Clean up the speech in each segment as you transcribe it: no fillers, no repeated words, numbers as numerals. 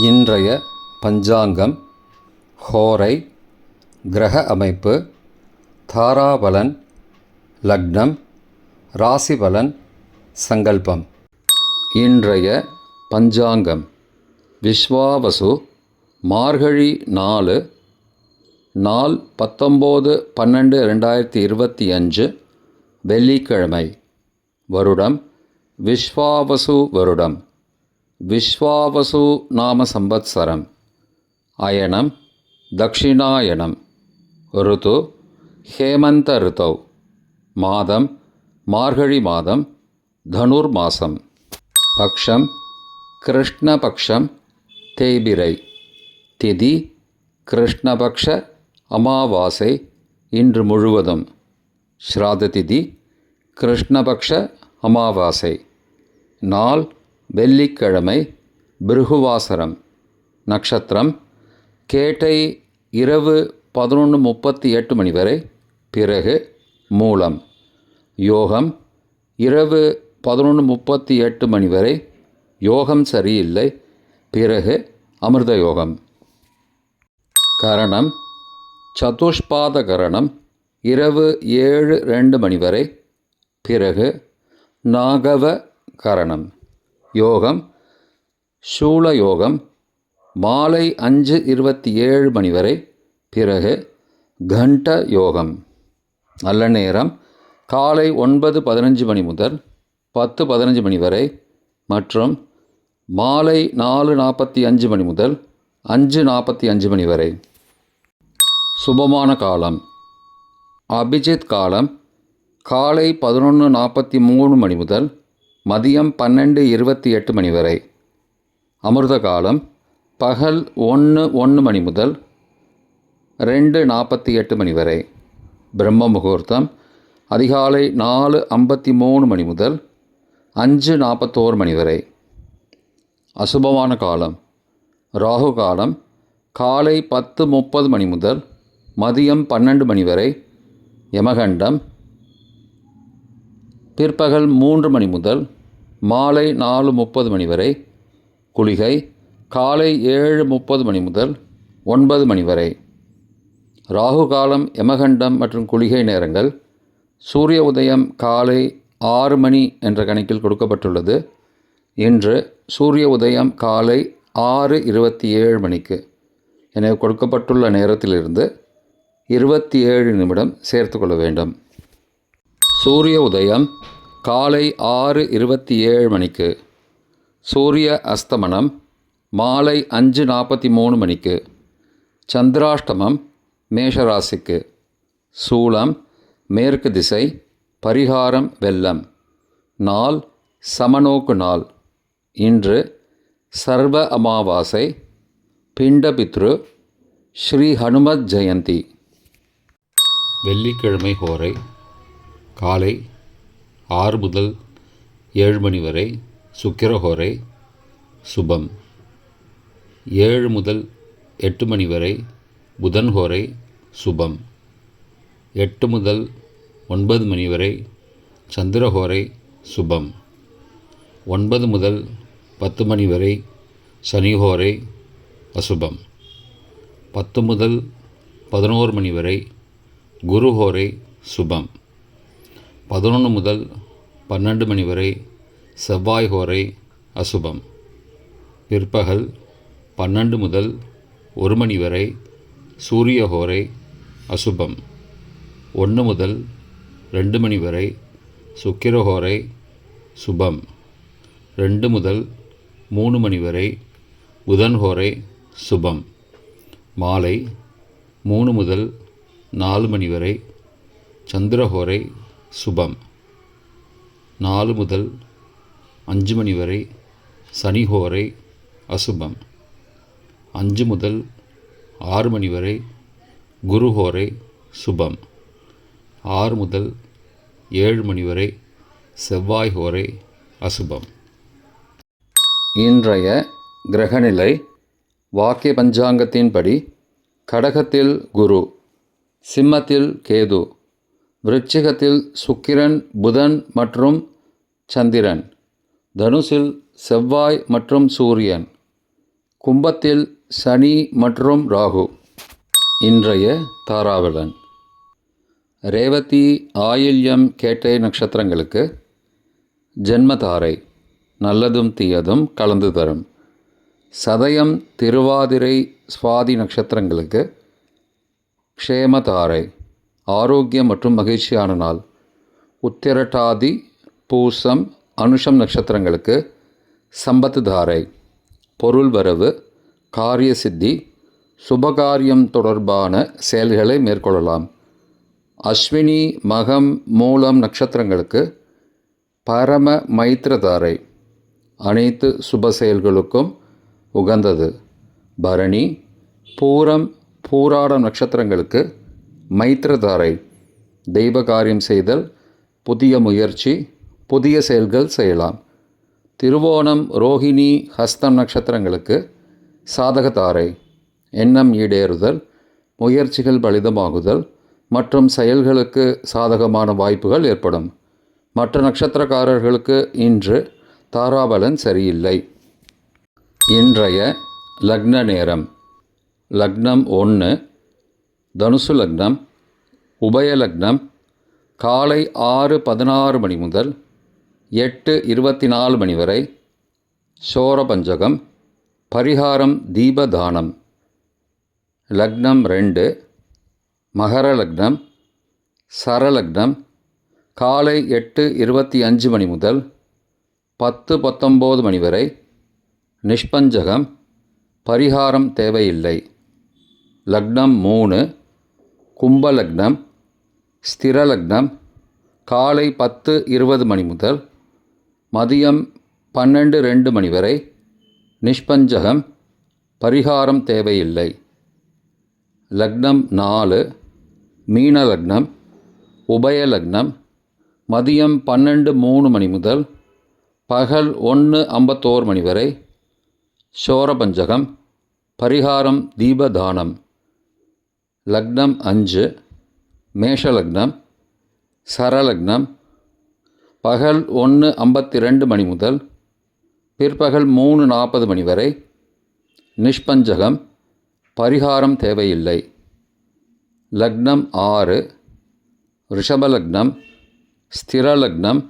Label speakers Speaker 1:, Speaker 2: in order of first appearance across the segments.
Speaker 1: இன்றைய பஞ்சாங்கம், ஹோரை, கிரக அமைப்பு, தாராபலன், லக்னம், ராசிபலன், சங்கல்பம். இன்றைய பஞ்சாங்கம் விஸ்வாவசு, மார்கழி 4, நாள் 19/12/2025, வெள்ளிக்கிழமை. வருடம் விஸ்வாவசு வருடம். விஸ்வாவசு நாம சம்பத்சரம். அயனம் தக்ஷிணாயனம். ருது ஹேமந்த ருதௌ. மாதம் மார்கழி மாதம், தனுர் மாசம். பக்ஷம் கிருஷ்ணபக்ஷம், தேய்பிரை. திதி கிருஷ்ணபக்ஷ அமாவாசை, இன்று முழுவதும். ஸ்ராத திதி கிருஷ்ணபக்ஷ அமாவாசை. நாள் வெள்ளிக்கிழமை, பிருகுவாசரம். நட்சத்திரம் கேட்டை, இரவு 11:38 மணி வரை, பிறகு மூலம். யோகம் இரவு 11:38 மணி வரை, யோகம் சரியில்லை, பிறகு அமிர்த யோகம். கரணம் சதுஷ்பாத கரணம், இரவு 7:02 மணி வரை, பிறகு நாகவ கரணம். யோகம் சூல யோகம், மாலை 5:27 மணி வரை, பிறகு கண்ட யோகம். நல்ல நேரம் காலை 9:15 மணி முதல் 10:15 மணி வரை, மற்றும் மாலை 4:45 மணி முதல் 5:45 மணி வரை. சுபமான காலம் அபிஜித் காலம் காலை 11:43 மணி முதல் மதியம் 12:28 மணி வரை. அமிர்த காலம் பகல் 1:01 மணி முதல் 2:48 மணி வரை. பிரம்ம முகூர்த்தம் அதிகாலை 4:53 மணி முதல் 5:41 மணி வரை. அசுபமான காலம் ராகு காலம் காலை 10:30 மணி முதல் மதியம் 12 மணி வரை. யமகண்டம் பிற்பகல் 3 மணி முதல் மாலை 4:30 மணி வரை. குளிகை காலை 7:30 மணி முதல் 9 மணி வரை. ராகு காலம், யமகண்டம் மற்றும் குளிகை நேரங்கள்: சூரிய உதயம் காலை 6 மணி என்ற கணக்கில் கொடுக்கப்பட்டுள்ளது. இன்று சூரிய உதயம் காலை 6:27 மணிக்கு. எனவே கொடுக்கப்பட்டுள்ள நேரத்திலிருந்து 27 நிமிடம் சேர்த்து கொள்ள வேண்டும். சூரிய உதயம் காலை 6:27 மணிக்கு. சூரிய அஸ்தமனம் மாலை 5:43 மணிக்கு. சந்திராஷ்டமம் மேஷராசிக்கு. சூலம் மேற்கு திசை. பரிகாரம் வெல்லம். நாள் சமநோக்கு நாள். இன்று சர்வ அமாவாசை, பிண்டபித்ரு, ஸ்ரீ ஹனுமத் ஜெயந்தி. வெள்ளிக்கிழமை ஹோரை காலை 6 முதல் 7 மணி வரை, சுக்கிரஹோரை சுபம். 7 முதல் 8 மணி வரை, புதன்ஹோரை சுபம். 8 முதல் 9 மணி வரை, சந்திரஹோரை சுபம். 9 முதல் 10 மணி வரை, சனிஹோரை அசுபம். 10 முதல் 11 மணி வரை, குருஹோரை சுபம். 11 முதல் 12 மணி வரை, செவ்வாய் ஹோரை அசுபம். பிற்பகல் 12 முதல் 1 மணி வரை, சூரிய ஹோரை அசுபம். 1 முதல் 2 மணி வரை, சுக்கிரஹோரை சுபம். 2 முதல் 3 மணி வரை, புதன்ஹோரை சுபம். மாலை 3 முதல் 4 மணி வரை, சந்திரஹோரை சுபம். 4 முதல் 5 மணி வரை, சனிஹோரை அசுபம். 5 முதல் 6 மணி வரை, குருஹோரை சுபம். 6 முதல் 7 மணி வரை, செவ்வாய் ஹோரை அசுபம். இன்றைய கிரகநிலை வாக்கிய பஞ்சாங்கத்தின்படி: கடகத்தில் குரு, சிம்மத்தில் கேது, விருச்சிகத்தில் சுக்கிரன், புதன் மற்றும் சந்திரன், தனுசில் செவ்வாய் மற்றும் சூரியன், கும்பத்தில் சனி மற்றும் ராகு. இன்றைய தாராபலன். ரேவதி, ஆயில்யம், கேட்டை நட்சத்திரங்களுக்கு ஜென்மதாரை நல்லதும் தீயதும் கலந்து தரும். சதயம், திருவாதிரை, சுவாதி நட்சத்திரங்களுக்கு க்ஷேமதாரை ஆரோக்கியம் மற்றும் மகிழ்ச்சியான நாள். உத்திரட்டாதி, பூசம், அனுஷம் நட்சத்திரங்களுக்கு சம்பத்து தாரை பொருள் வரவு, காரிய சித்தி, சுபகாரியம் தொடர்பான செயல்களை மேற்கொள்ளலாம். அஸ்வினி, மகம், மூலம் நட்சத்திரங்களுக்கு பரம மைத்திரதாரை அனைத்து சுப செயல்களுக்கும் உகந்தது. பரணி, பூரம், பூராடம் நட்சத்திரங்களுக்கு மைத்திரதாரை தெய்வ காரியம் செய்தல், புதிய முயற்சி, புதிய செயல்கள் செய்யலாம். திருவோணம், ரோஹிணி, ஹஸ்தம் நட்சத்திரங்களுக்கு சாதகதாரை எண்ணம் ஈடேறுதல், முயற்சிகள் பலிதமாகுதல் மற்றும் செயல்களுக்கு சாதகமான வாய்ப்புகள் ஏற்படும். மற்ற நட்சத்திரக்காரர்களுக்கு இன்று தாராபலன் சரியில்லை. இன்றைய லக்ன நேரம். லக்னம் 1 தனுசு லக்னம். உபய லக்னம் காலை 6:16 மணி முதல் 8:24 மணி வரை. சோரபஞ்சகம். பரிகாரம் தீபதானம். லக்னம் 2 மகர லக்னம். சரலக்னம் காலை 8:25 மணி முதல் 10:19 மணி வரை. நிஷ்பஞ்சகம். பரிகாரம் தேவையில்லை. லக்னம் 3 கும்பலக்னம். ஸ்திரலக்னம் காலை 10:20 மணி முதல் மதியம் 12:02 மணி வரை. நிஷ்பஞ்சகம். பரிகாரம் தேவையில்லை. லக்னம் 4 மீனலக்னம். உபயலக்னம் மதியம் 12:03 மணி முதல் பகல் 1:51 மணி வரை. சோரபஞ்சகம். பரிகாரம் தீபதானம். லக்னம் 5 மேஷலக்னம். சரலக்னம் பகல் 1:52 மணி முதல் பிற்பகல் 3:40 மணி வரை. நிஷ்பஞ்சகம். பரிகாரம் தேவையில்லை. லக்னம் 6 ரிஷபலக்னம். ஸ்திரலக்னம்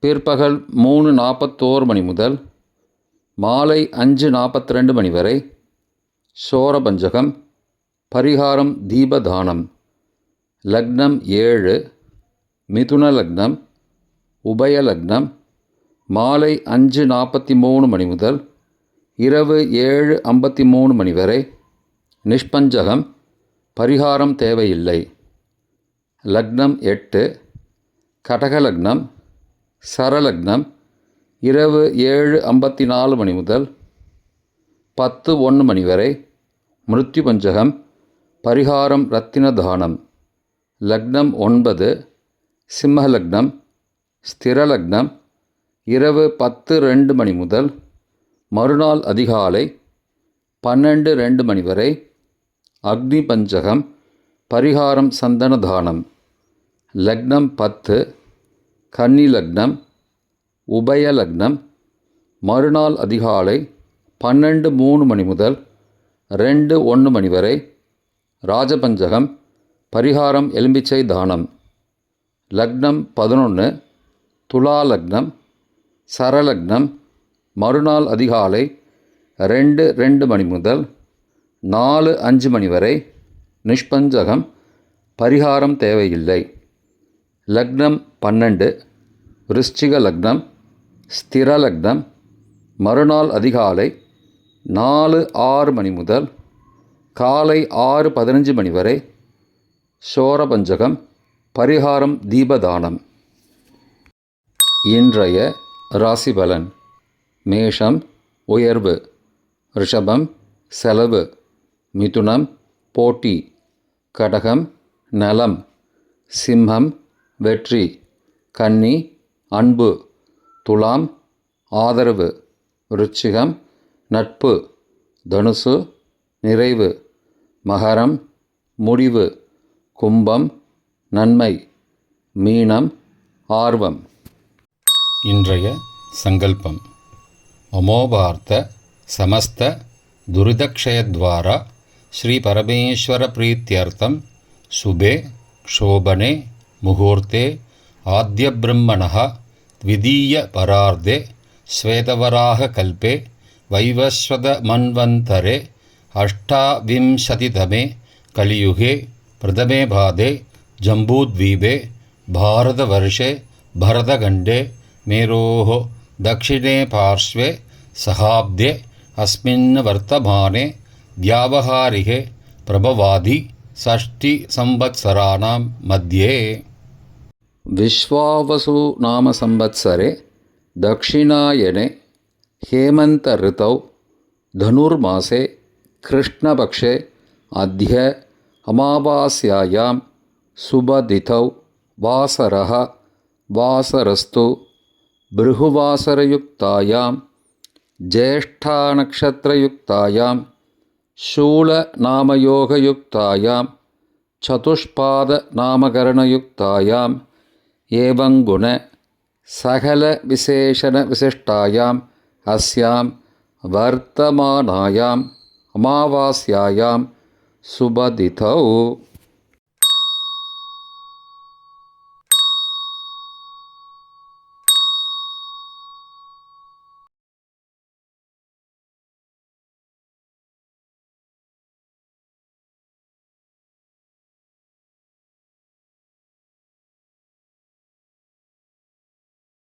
Speaker 1: பிற்பகல் 3:41 மணி முதல் மாலை 5:42 மணி வரை. சோரபஞ்சகம். பரிகாரம் தீபதானம். லக்னம் 7 மிதுன லக்னம். உபயலக்னம் மாலை 5:43 மணி முதல் இரவு 7:53 மணி வரை. நிஷ்பஞ்சகம். பரிகாரம் தேவையில்லை. லக்னம் 8 கடகலக்னம். சரலக்னம் இரவு 7:54 மணி முதல் 10:01 மணி வரை. மிருத்யு பஞ்சகம். பரிகாரம் ரத்தின தானம். லக்னம் 9 சிம்மலக்னம். ஸ்திரலக்னம் இரவு 10:02 மணி முதல் மறுநாள் அதிகாலை 12:02 மணி வரை. அக்னி பஞ்சகம். பரிகாரம் சந்தன தானம். லக்னம் 10 கன்னி லக்னம். உபயலக்னம் மறுநாள் அதிகாலை 12:03 மணி முதல் 2:01 மணி வரை. ராஜபஞ்சகம். பரிகாரம் எலும்பிச்சை தானம். லக்னம் 11 துலா லக்னம். சரலக்னம் மறுநாள் அதிகாலை 2:02 மணி முதல் 4:05 மணி வரை. நிஷ்பஞ்சகம். பரிகாரம் தேவையில்லை. லக்னம் 12 விருச்சிக லக்னம். ஸ்திரலக்னம் மறுநாள் அதிகாலை 4:06 மணி முதல் காலை 6:15 மணி வரை. சோரபஞ்சகம். பரிகாரம் தீபதானம். இன்றைய ராசிபலன். மேஷம் உயர்வு. ரிஷபம் செலவு. மிதுனம் போட்டி. கடகம் நலம். சிம்மம் வெற்றி. கன்னி அன்பு. துலாம் ஆதரவு. விருச்சிகம் நட்பு. தனுசு நிறைவு. மகரம் முடிவு. கும்பம் நன்மை. மீனம் ஆர்வம். இன்றைய சங்கல்பம். அமோபார்த்த சமஸ்த दुरितक्षयद्वारा श्रीपरमेश्वरप्रीत्यर्थं शुभे शोभने मुहूर्ते आद्यब्रह्मणः द्वितीयपरार्धे श्वेतवराहकल्पे वैवस्वतमन्वन्तरे अष्टाविंशतितमे कलियुगे प्रथमे पादे जम्बूद्वीपे भारतवर्षे भरतखण्डे मेरोः दक्षिणे पार्श्वे सहाब्दे अस्मिन् वर्तमाने व्यावहारिके प्रभवादि षष्टिसंवत्सराणां मध्ये विश्वावसु नाम संवत्सरे दक्षिणायने हेमन्त ऋतौ धनुर्मासे कृष्णपक्षे अद्य अमावास्यायां शुभतिथौ वासरः वासरस्तु भृगुवासरयुक्तायां ज्येष्ठानक्षत्रयुक्तायां शूलनामयोगयुक्तायां चतुष्पादनामकरणयुक्तायाम् एवं गुण सकलविशेषणविशिष्टायाम् अस्यां वर्तमानायाम् अमावास्यायां शुभतिथौ